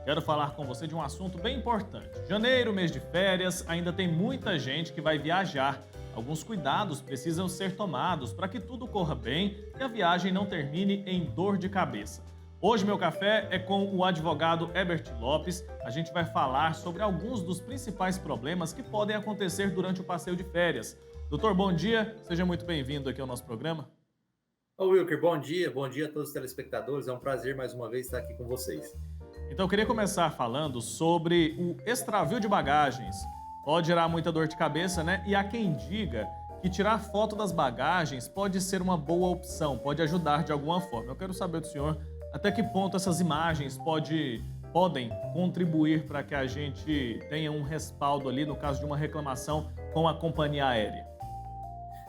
Quero falar com você de um assunto bem importante. Janeiro, mês de férias, ainda tem muita gente que vai viajar. Alguns cuidados precisam ser tomados para que tudo corra bem e a viagem não termine em dor de cabeça. Hoje meu café é com o advogado Herbert Lopes. A gente vai falar sobre alguns dos principais problemas que podem acontecer durante o passeio de férias. Doutor, bom dia. Seja muito bem-vindo aqui ao nosso programa. Ô Wilker, bom dia a todos os telespectadores, é um prazer mais uma vez estar aqui com vocês. Então, eu queria começar falando sobre o extravio de bagagens. Pode gerar muita dor de cabeça, né? E há quem diga que tirar foto das bagagens pode ser uma boa opção, pode ajudar de alguma forma. Eu quero saber do senhor até que ponto essas imagens podem contribuir para que a gente tenha um respaldo ali no caso de uma reclamação com a companhia aérea.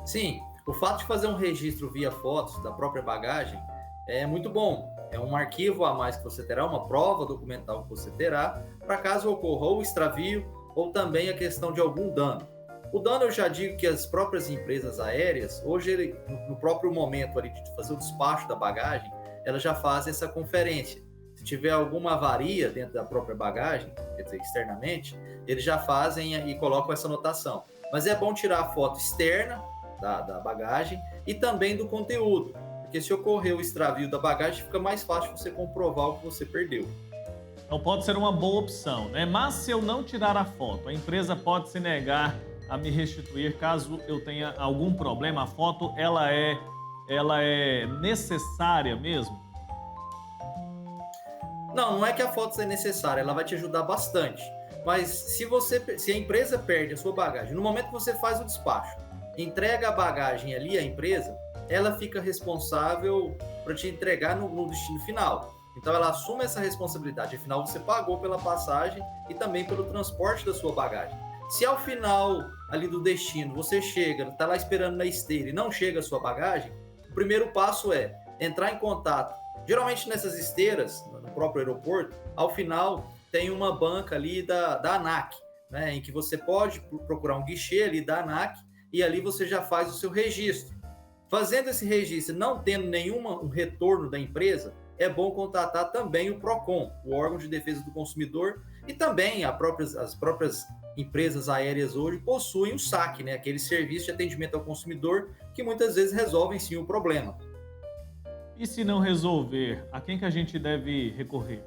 Sim, o fato de fazer um registro via fotos da própria bagagem é muito bom. É um arquivo a mais que você terá, uma prova documental que você terá, para caso ocorra ou extravio ou também a questão de algum dano. O dano eu já digo que as próprias empresas aéreas, hoje no próprio momento ali de fazer o despacho da bagagem, elas já fazem essa conferência. Se tiver alguma avaria dentro da própria bagagem, quer dizer, externamente, eles já fazem e colocam essa anotação. Mas é bom tirar a foto externa da bagagem e também do conteúdo, porque se ocorrer o extravio da bagagem, fica mais fácil você comprovar o que você perdeu. Então pode ser uma boa opção, né? Mas se eu não tirar a foto, a empresa pode se negar a me restituir caso eu tenha algum problema. A foto ela é necessária mesmo? Não, não é que a foto seja necessária, ela vai te ajudar bastante. Mas se a empresa perde a sua bagagem, no momento que você faz o despacho, entrega a bagagem ali à empresa, ela fica responsável para te entregar no destino final. Então ela assume essa responsabilidade, afinal você pagou pela passagem e também pelo transporte da sua bagagem. Se ao final ali do destino você chega, está lá esperando na esteira e não chega a sua bagagem, o primeiro passo é entrar em contato. Geralmente nessas esteiras, no próprio aeroporto, ao final tem uma banca ali da ANAC, né, em que você pode procurar um guichê ali da ANAC e ali você já faz o seu registro. Fazendo esse registro, não tendo nenhum retorno da empresa, é bom contatar também o PROCON, o órgão de defesa do consumidor, e também as próprias empresas aéreas hoje possuem o SAC, né, aquele serviço de atendimento ao consumidor, que muitas vezes resolvem sim o problema. E se não resolver, a quem que a gente deve recorrer?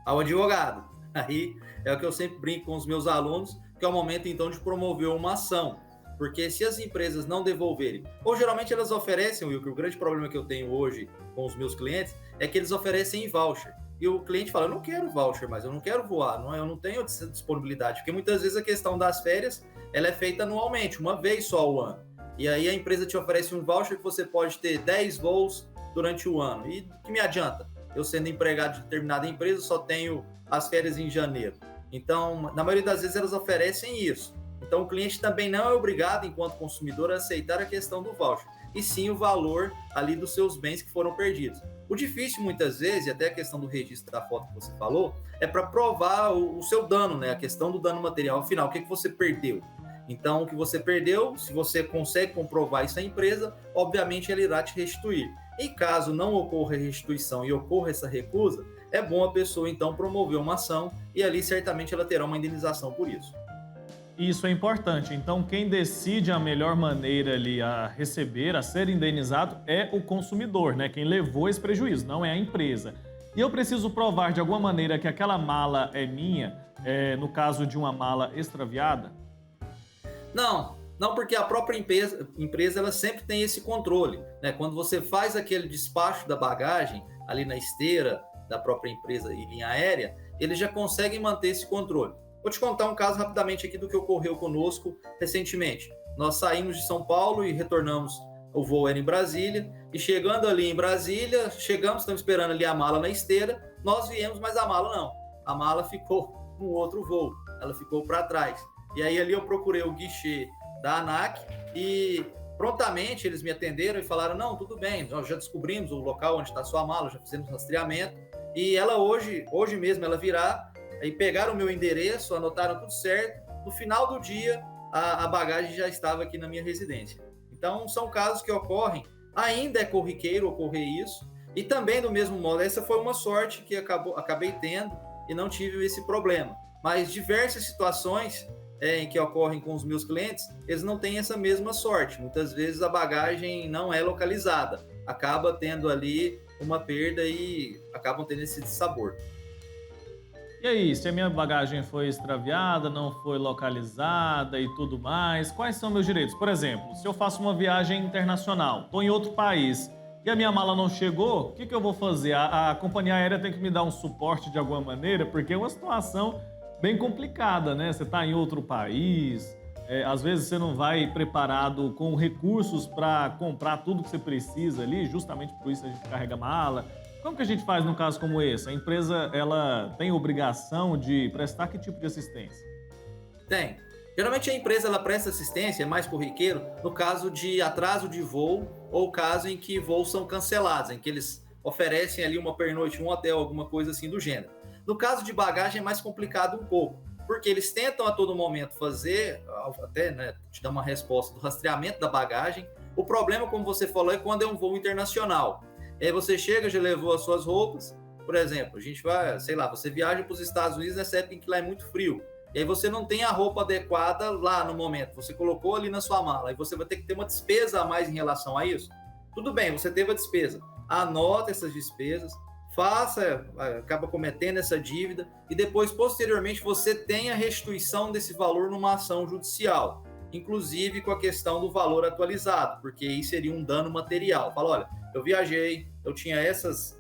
Ao advogado. Aí é o que eu sempre brinco com os meus alunos, que é o momento então de promover uma ação. Porque se as empresas não devolverem, ou geralmente elas oferecem, Will, o grande problema que eu tenho hoje com os meus clientes é que eles oferecem voucher. E o cliente fala, eu não quero voucher, mas eu não quero voar, eu não tenho disponibilidade. Porque muitas vezes a questão das férias, ela é feita anualmente, uma vez só ao ano. E aí a empresa te oferece um voucher que você pode ter 10 voos durante o ano. E o que me adianta? Eu sendo empregado de determinada empresa, só tenho as férias em janeiro. Então, na maioria das vezes elas oferecem isso. Então, o cliente também não é obrigado, enquanto consumidor, a aceitar a questão do voucher, e sim o valor ali dos seus bens que foram perdidos. O difícil, muitas vezes, e até a questão do registro da foto que você falou, é para provar o seu dano, né? A questão do dano material. Afinal, o que você perdeu? Então, o que você perdeu, se você consegue comprovar isso à empresa, obviamente ela irá te restituir. Em caso não ocorra restituição e ocorra essa recusa, é bom a pessoa, então, promover uma ação e ali certamente ela terá uma indenização por isso. Isso é importante. Então, quem decide a melhor maneira ali a receber, a ser indenizado, é o consumidor, né? Quem levou esse prejuízo, não é a empresa. E eu preciso provar de alguma maneira que aquela mala é minha, no caso de uma mala extraviada? Não, porque a própria empresa ela sempre tem esse controle, né? Quando você faz aquele despacho da bagagem ali na esteira da própria empresa e linha aérea, eles já conseguem manter esse controle. Vou te contar um caso rapidamente aqui do que ocorreu conosco recentemente. Nós saímos de São Paulo e retornamos, o voo era em Brasília, e chegando ali em Brasília, estamos esperando ali a mala na esteira, nós viemos, mas a mala não. A mala ficou no outro voo, ela ficou para trás. E aí ali eu procurei o guichê da ANAC e prontamente eles me atenderam e falaram, não, tudo bem, nós já descobrimos o local onde está a sua mala, já fizemos rastreamento, e ela hoje mesmo ela virá. Aí pegaram o meu endereço, anotaram tudo certo. No final do dia, a bagagem já estava aqui na minha residência. Então, são casos que ocorrem. Ainda é corriqueiro ocorrer isso. E também, do mesmo modo, essa foi uma sorte que acabei tendo e não tive esse problema. Mas diversas situações em que ocorrem com os meus clientes, eles não têm essa mesma sorte. Muitas vezes a bagagem não é localizada, acaba tendo ali uma perda e acabam tendo esse dissabor. E aí, se a minha bagagem foi extraviada, não foi localizada e tudo mais, quais são meus direitos? Por exemplo, se eu faço uma viagem internacional, estou em outro país e a minha mala não chegou, o que eu vou fazer? A companhia aérea tem que me dar um suporte de alguma maneira, porque é uma situação bem complicada, né? Você está em outro país, às vezes você não vai preparado com recursos para comprar tudo que você precisa ali, justamente por isso a gente carrega mala. Como que a gente faz num caso como esse? A empresa, ela tem obrigação de prestar que tipo de assistência? Tem. Geralmente a empresa ela presta assistência, é mais corriqueiro, no caso de atraso de voo ou caso em que voos são cancelados, em que eles oferecem ali uma pernoite, um hotel, alguma coisa assim do gênero. No caso de bagagem é mais complicado um pouco, porque eles tentam a todo momento fazer, até te dar uma resposta do rastreamento da bagagem. O problema, como você falou, é quando é um voo internacional. Aí você chega, já levou as suas roupas, por exemplo, a gente vai, sei lá, você viaja para os Estados Unidos nessa época em que lá é muito frio, e aí você não tem a roupa adequada lá no momento, você colocou ali na sua mala, e você vai ter que ter uma despesa a mais em relação a isso. Tudo bem, você teve a despesa, anota essas despesas, acaba cometendo essa dívida, e depois, posteriormente, você tem a restituição desse valor numa ação judicial, inclusive com a questão do valor atualizado, porque aí seria um dano material. Fala, olha, eu viajei, eu tinha essas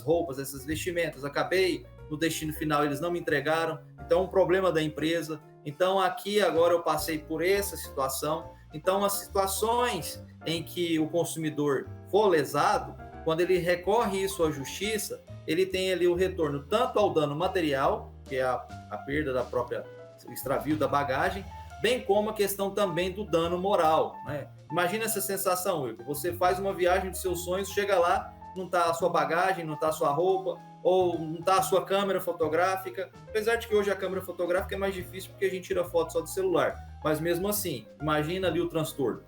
roupas, essas vestimentas, acabei no destino final, eles não me entregaram, então um problema da empresa, então aqui agora eu passei por essa situação. Então as situações em que o consumidor for lesado, quando ele recorre isso à justiça, ele tem ali o retorno tanto ao dano material, que é a perda da própria, o extravio da bagagem, bem como a questão também do dano moral, né? Imagina essa sensação, Will. Você faz uma viagem dos seus sonhos, chega lá, não está a sua bagagem, não está a sua roupa, ou não está a sua câmera fotográfica, apesar de que hoje a câmera fotográfica é mais difícil porque a gente tira foto só do celular, mas mesmo assim, imagina ali o transtorno.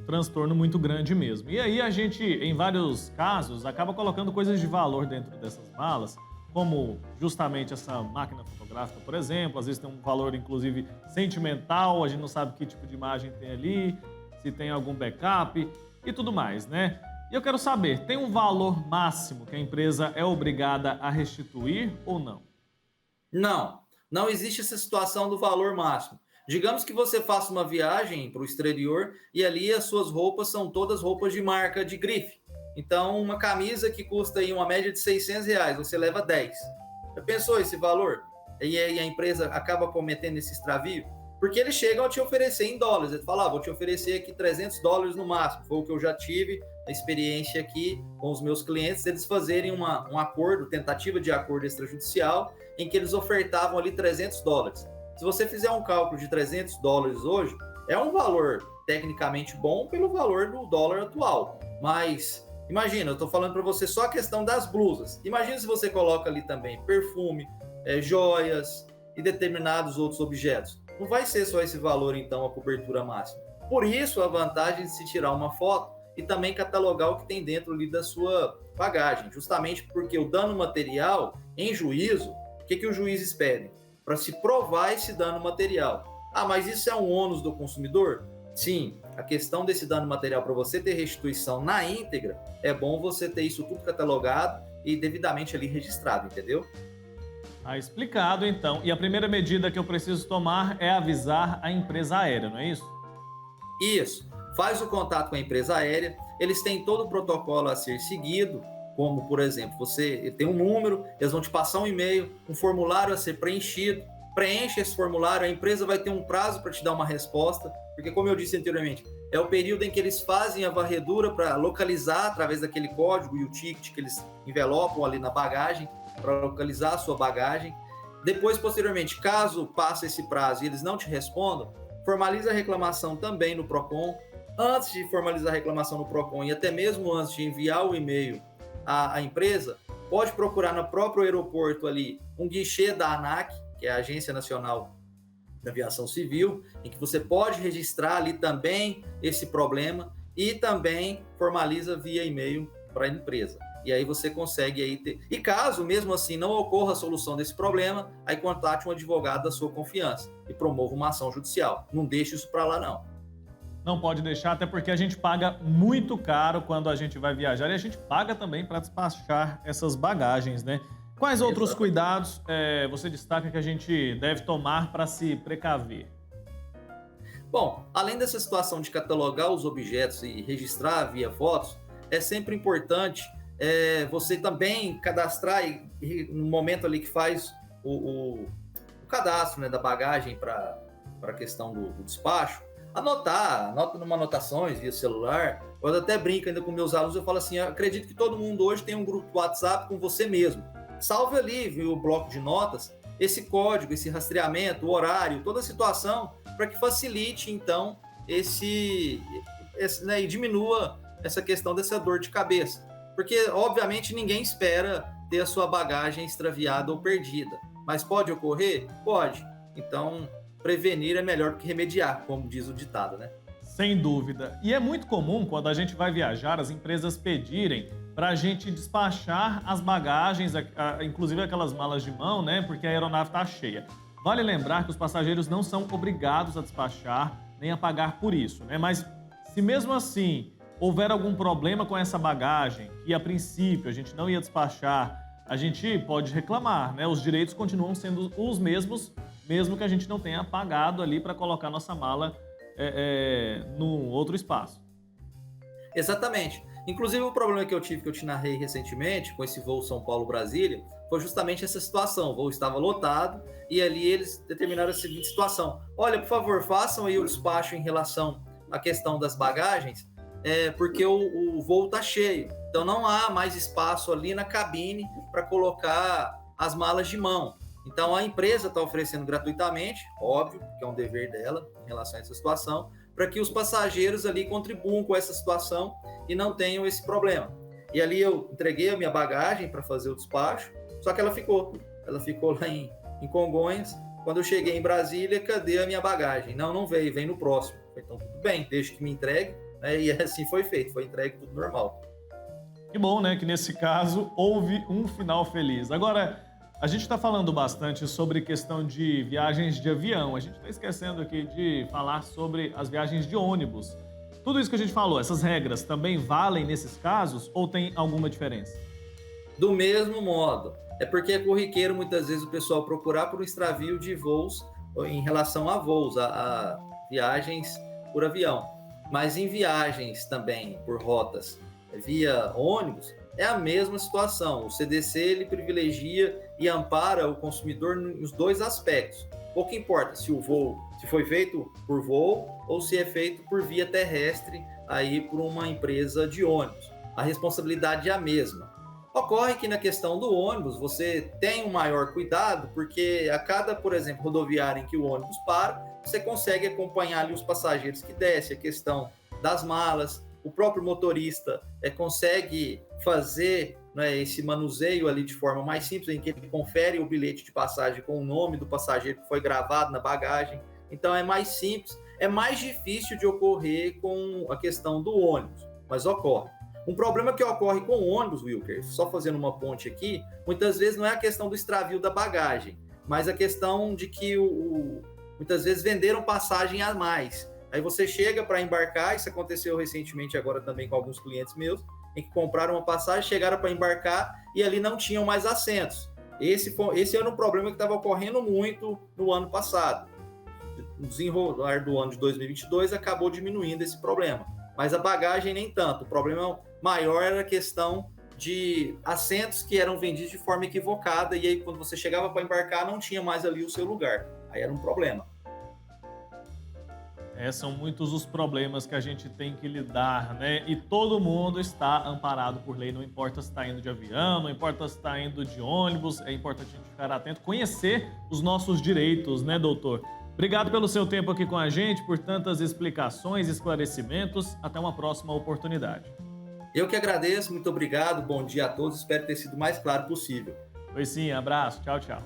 Transtorno muito grande mesmo. E aí a gente, em vários casos, acaba colocando coisas de valor dentro dessas malas, como justamente essa máquina fotográfica, por exemplo, às vezes tem um valor, inclusive, sentimental, a gente não sabe que tipo de imagem tem ali, se tem algum backup e tudo mais, né? E eu quero saber, tem um valor máximo que a empresa é obrigada a restituir ou não? Não existe essa situação do valor máximo. Digamos que você faça uma viagem para o exterior e ali as suas roupas são todas roupas de marca, de grife. Então, uma camisa que custa aí uma média de R$ 600, você leva 10. Já pensou esse valor? E aí a empresa acaba cometendo esse extravio? Porque eles chegam a te oferecer em dólares. Eles falam, vou te oferecer aqui $300 no máximo. Foi o que eu já tive, a experiência aqui com os meus clientes, eles fazerem um acordo, tentativa de acordo extrajudicial, em que eles ofertavam ali $300. Se você fizer um cálculo de $300 hoje, é um valor tecnicamente bom pelo valor do dólar atual. Mas imagina, eu estou falando para você só a questão das blusas. Imagina se você coloca ali também perfume, joias e determinados outros objetos. Não vai ser só esse valor, então, a cobertura máxima. Por isso, a vantagem de se tirar uma foto e também catalogar o que tem dentro ali da sua bagagem. Justamente porque o dano material, em juízo, o que o juiz espera? Para se provar esse dano material. Ah, mas isso é um ônus do consumidor? Sim, a questão desse dano material, para você ter restituição na íntegra, é bom você ter isso tudo catalogado e devidamente ali registrado, entendeu? Tá explicado, então. E a primeira medida que eu preciso tomar é avisar a empresa aérea, não é isso? Isso. Faz o contato com a empresa aérea, eles têm todo o protocolo a ser seguido, como, por exemplo, você tem um número, eles vão te passar um e-mail, um formulário a ser preenchido, preenche esse formulário, a empresa vai ter um prazo para te dar uma resposta, porque, como eu disse anteriormente, é o período em que eles fazem a varredura para localizar, através daquele código e o ticket que eles envelopam ali na bagagem, para localizar a sua bagagem. Depois, posteriormente, caso passe esse prazo e eles não te respondam, formaliza a reclamação também no Procon. Antes de formalizar a reclamação no Procon e até mesmo antes de enviar o e-mail à empresa, pode procurar no próprio aeroporto ali um guichê da ANAC, que é a Agência Nacional da Aviação Civil, em que você pode registrar ali também esse problema e também formaliza via e-mail para a empresa. E aí você consegue aí ter... E caso, mesmo assim, não ocorra a solução desse problema, aí contate um advogado da sua confiança e promova uma ação judicial. Não deixe isso para lá, não. Não pode deixar, até porque a gente paga muito caro quando a gente vai viajar e a gente paga também para despachar essas bagagens, né? Quais outros Exatamente. cuidados você destaca que a gente deve tomar para se precaver? Bom, além dessa situação de catalogar os objetos e registrar via fotos, é sempre importante você também cadastrar no momento ali que faz o cadastro, né, da bagagem para a questão do despacho, anota numa anotações via celular. Eu até brinco ainda com meus alunos, eu falo assim, eu acredito que todo mundo hoje tem um grupo WhatsApp com você mesmo. Salve ali, viu, o bloco de notas, esse código, esse rastreamento, o horário, toda a situação, para que facilite, então, né, e diminua essa questão dessa dor de cabeça. Porque, obviamente, ninguém espera ter a sua bagagem extraviada ou perdida. Mas pode ocorrer? Pode. Então, prevenir é melhor do que remediar, como diz o ditado, né? Sem dúvida. E é muito comum, quando a gente vai viajar, as empresas pedirem para a gente despachar as bagagens, inclusive aquelas malas de mão, né? Porque a aeronave está cheia. Vale lembrar que os passageiros não são obrigados a despachar, nem a pagar por isso, né? Mas se mesmo assim houver algum problema com essa bagagem, e a princípio a gente não ia despachar, a gente pode reclamar, né? Os direitos continuam sendo os mesmos, mesmo que a gente não tenha pagado ali para colocar nossa mala no outro espaço. Exatamente. Inclusive, o problema que eu tive, que eu te narrei recentemente, com esse voo São Paulo-Brasília, foi justamente essa situação. O voo estava lotado e ali eles determinaram a seguinte situação. Olha, por favor, façam aí o despacho em relação à questão das bagagens, porque o voo está cheio. Então, não há mais espaço ali na cabine para colocar as malas de mão. Então, a empresa está oferecendo gratuitamente, óbvio, que é um dever dela em relação a essa situação, para que os passageiros ali contribuam com essa situação e não tenham esse problema. E ali eu entreguei a minha bagagem para fazer o despacho, só que ela ficou lá em Congonhas. Quando eu cheguei em Brasília, cadê a minha bagagem? Não veio, vem no próximo. Então tudo bem, deixa que me entregue, né? E assim foi feito, foi entregue tudo normal. Que bom, né, que nesse caso houve um final feliz. Agora, a gente está falando bastante sobre questão de viagens de avião. A gente está esquecendo aqui de falar sobre as viagens de ônibus. Tudo isso que a gente falou, essas regras também valem nesses casos ou tem alguma diferença? Do mesmo modo. É porque é corriqueiro muitas vezes o pessoal procurar por um extravio de voos em relação a voos, a viagens por avião. Mas em viagens também por rotas via ônibus, é a mesma situação. O CDC ele privilegia e ampara o consumidor nos dois aspectos. Pouco importa se o voo se foi feito por voo ou se é feito por via terrestre aí por uma empresa de ônibus. A responsabilidade é a mesma. Ocorre que na questão do ônibus você tem um maior cuidado porque a cada, por exemplo, rodoviária em que o ônibus para, você consegue acompanhar ali os passageiros que descem, a questão das malas. O próprio motorista consegue fazer, né, esse manuseio ali de forma mais simples, em que ele confere o bilhete de passagem com o nome do passageiro que foi gravado na bagagem. Então é mais simples, é mais difícil de ocorrer com a questão do ônibus, mas ocorre. Um problema que ocorre com o ônibus, Wilker, só fazendo uma ponte aqui, muitas vezes não é a questão do extravio da bagagem, mas a questão de que muitas vezes venderam passagem a mais. Aí você chega para embarcar, isso aconteceu recentemente agora também com alguns clientes meus, em que compraram uma passagem, chegaram para embarcar e ali não tinham mais assentos. Esse era um problema que estava ocorrendo muito no ano passado. O desenrolar do ano de 2022 acabou diminuindo esse problema. Mas a bagagem nem tanto. O problema maior era a questão de assentos que eram vendidos de forma equivocada e aí quando você chegava para embarcar não tinha mais ali o seu lugar. Aí era um problema. São muitos os problemas que a gente tem que lidar, né? E todo mundo está amparado por lei, não importa se está indo de avião, não importa se está indo de ônibus, é importante a gente ficar atento, conhecer os nossos direitos, né, doutor? Obrigado pelo seu tempo aqui com a gente, por tantas explicações, esclarecimentos. Até uma próxima oportunidade. Eu que agradeço, muito obrigado, bom dia a todos, espero ter sido o mais claro possível. Foi sim, abraço, tchau, tchau.